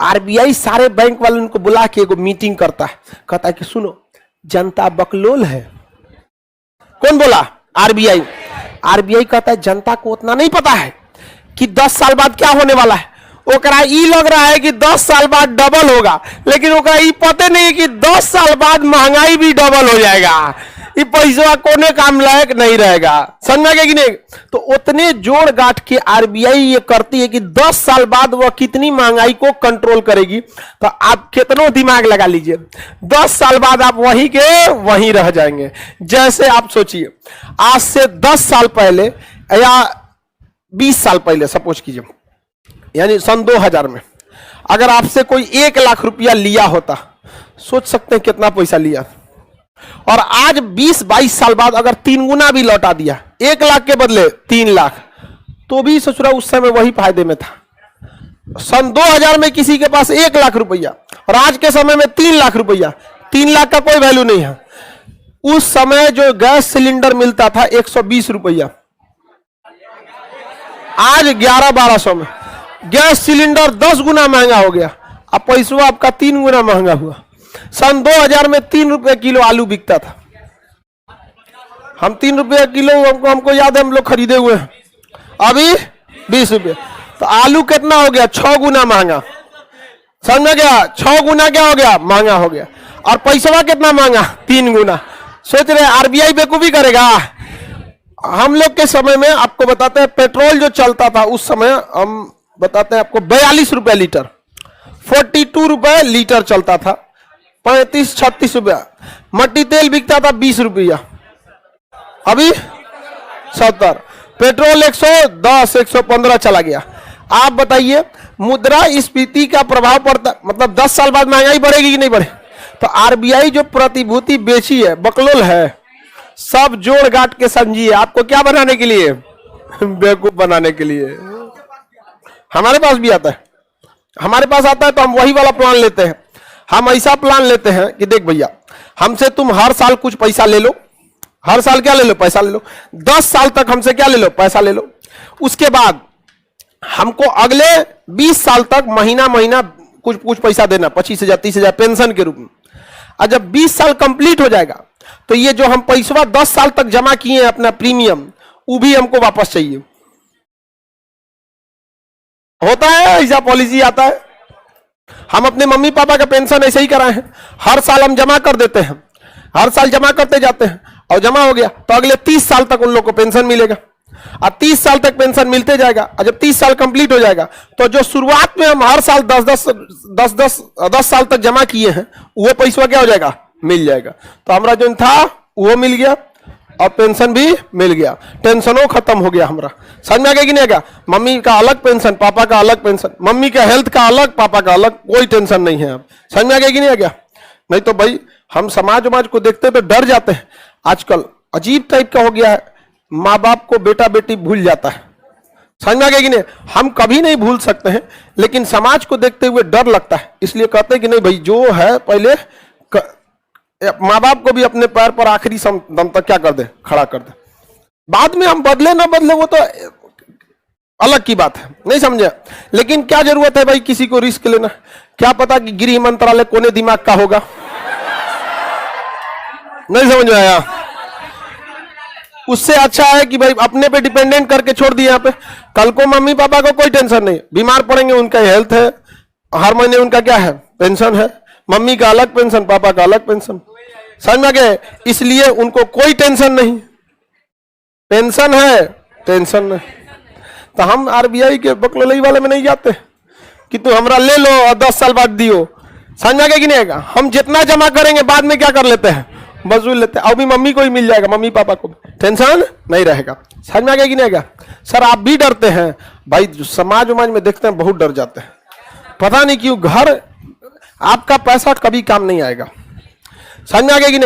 RBI सारे bank वालों को बुला के एगो मीटिंग करता है, कहता है कि सुनो जनता बकलोल है। कौन बोला? आरबीआई। आरबीआई कहता है जनता को उतना नहीं पता है कि 10 साल बाद क्या होने वाला है। ओकरा ई लग रहा है कि 10 साल बाद डबल होगा, लेकिन ओकरा ई पता नहीं कि 10 साल बाद महंगाई भी डबल हो जाएगा। ये पैसा कोने काम लायक नहीं रहेगा। समझ में कि नहीं? तो उतने जोड़ गांठ के आरबीआई ये करती है कि 10 साल बाद वह कितनी महंगाई को कंट्रोल करेगी। तो आप कितना दिमाग लगा लीजिए, 10 साल बाद आप वहीं के वहीं रह जाएंगे। जैसे आप सोचिए, आज से 10 साल पहले या 20 साल पहले सपोज कीजिए, यानी सन 2000 में अगर आपसे कोई 1 लाख रुपया लिया होता, सोच सकते हैं कितना पैसा लिया। और आज 20-22 साल बाद अगर 3 गुना भी लौटा दिया, 1 लाख के बदले 3 लाख, तो भी सोच रहा उस समय वही फायदे में था। सन 2000 में किसी के पास 1 लाख रुपया और आज के समय में 3 लाख रुपया, 3 लाख का कोई वैल्यू नहीं है। उस समय जो गैस सिलेंडर मिलता था 120 रुपया, आज 1100-1200 में गैस सिलेंडर 10 गुना महंगा हो गया। अब पैसा आपका 3 गुना महंगा हुआ। सन 2000 में 3 रुपए किलो आलू बिकता था। हम 3 रुपए किलो हमको याद है, हम लोग खरीदे हुए हैं। अभी 20 रुपए, तो आलू कितना हो गया? 6 गुना महंगा। समझ में गया? 6 गुना क्या हो गया? महंगा हो गया। और पैसा कितना महंगा? 3 गुना। सोच रहे आरबीआई बेवकूफी करेगा? हम लोग के समय में आपको बताते हैं, पेट्रोल जो चलता था उस समय, हम बताते हैं आपको 42 रुपए लीटर, 42 रुपए लीटर चलता था, 35-36 रुपया। मट्टी तेल बिकता था 20 रुपया, अभी 70। पेट्रोल 110-115 चला गया। आप बताइए मुद्रास्फीति का प्रभाव पड़ता, मतलब 10 साल बाद महंगाई बढ़ेगी कि नहीं बढ़े? तो आरबीआई जो प्रतिभूति बेची है बकलोल है। सब जोड़ गांठ के समझिए, आपको क्या बनाने के लिए? बेवकूफ बनाने के लिए। हमारे पास भी आता है, हमारे पास आता है तो हम वही वाला प्लान लेते हैं। हम ऐसा प्लान लेते हैं कि देख भैया, हमसे तुम हर साल कुछ पैसा ले लो। हर साल क्या ले लो? पैसा ले लो। 10 साल तक हमसे क्या ले लो? पैसा ले लो। उसके बाद हमको अगले 20 साल तक महीना महीना कुछ पैसा देना, 25,000-30,000 पेंशन के रूप में। और जब 20 साल कंप्लीट हो जाएगा तो ये जो हम पैसा 10 साल तक जमा किए हैं अपना प्रीमियम, वो भी हमको वापस चाहिए। होता है ऐसा, पॉलिसी आता है। हम अपने मम्मी पापा का पेंशन ऐसे ही कराए हैं, हर साल हम जमा कर देते हैं, हर साल जमा करते जाते हैं, और जमा हो गया तो अगले 30 साल तक उन लोग को पेंशन मिलेगा। और 30 साल तक पेंशन मिलते जाएगा। और जब 30 साल कंप्लीट हो जाएगा तो जो शुरुआत में हम हर साल 10 साल तक जमा किए हैं, वो पैसा क्या हो जाएगा? मिल जाएगा। तो हमारा जो था वो मिल गया और पेंशन भी मिल गया, टेंशनों खत्म हो गया हमारा। समझ में आ गया कि नहीं आ गया? मम्मी का अलग पेंशन, पापा का अलग पेंशन, मम्मी का हेल्थ का अलग, पापा का अलग, कोई टेंशन नहीं है। अब समझ में आ गया कि नहीं आ गया? नहीं तो भाई हम समाज को देखते तो डर जाते हैं। आजकल अजीब टाइप का हो गया है, माँ बाप को बेटा बेटी भूल जाता है। समझ में आ गया कि नहीं? हम कभी नहीं भूल सकते हैं, लेकिन समाज को देखते हुए डर लगता है। इसलिए कहते हैं कि नहीं भाई, जो है पहले माँ बाप को भी अपने पैर पर आखिरी दम तक क्या कर दे? खड़ा कर दे। बाद में हम बदले ना बदले वो तो अलग की बात है, नहीं समझे? लेकिन क्या जरूरत है भाई किसी को रिस्क लेना? क्या पता कि गृह मंत्रालय कोने दिमाग का होगा। नहीं समझ में आया? उससे अच्छा है कि भाई अपने पे डिपेंडेंट करके छोड़ दिया। यहाँ पे कल को मम्मी पापा को कोई टेंशन नहीं, बीमार पड़ेंगे उनका हेल्थ है, हर महीने उनका क्या है? पेंशन है। मम्मी का अलग पेंशन, पापा का अलग पेंशन। समझ में गए? इसलिए उनको कोई टेंशन नहीं, पेंशन है, टेंशन नहीं। तो हम आरबीआई के बकलोलई वाले में नहीं जाते कि तू हमरा ले लो और 10 साल बाद दियो। समझ में गया कि नहीं आएगा? हम जितना जमा करेंगे बाद में क्या कर लेते हैं? वसूल लेते हैं। अभी मम्मी को ही मिल जाएगा, मम्मी पापा को टेंशन नहीं रहेगा। समझ में आ गया कि नहीं आएगा? सर आप भी डरते हैं भाई, समाज में देखते हैं बहुत डर जाते हैं, पता नहीं क्यों। घर आपका पैसा कभी काम नहीं आएगा। समझ में आ गया कि नहीं?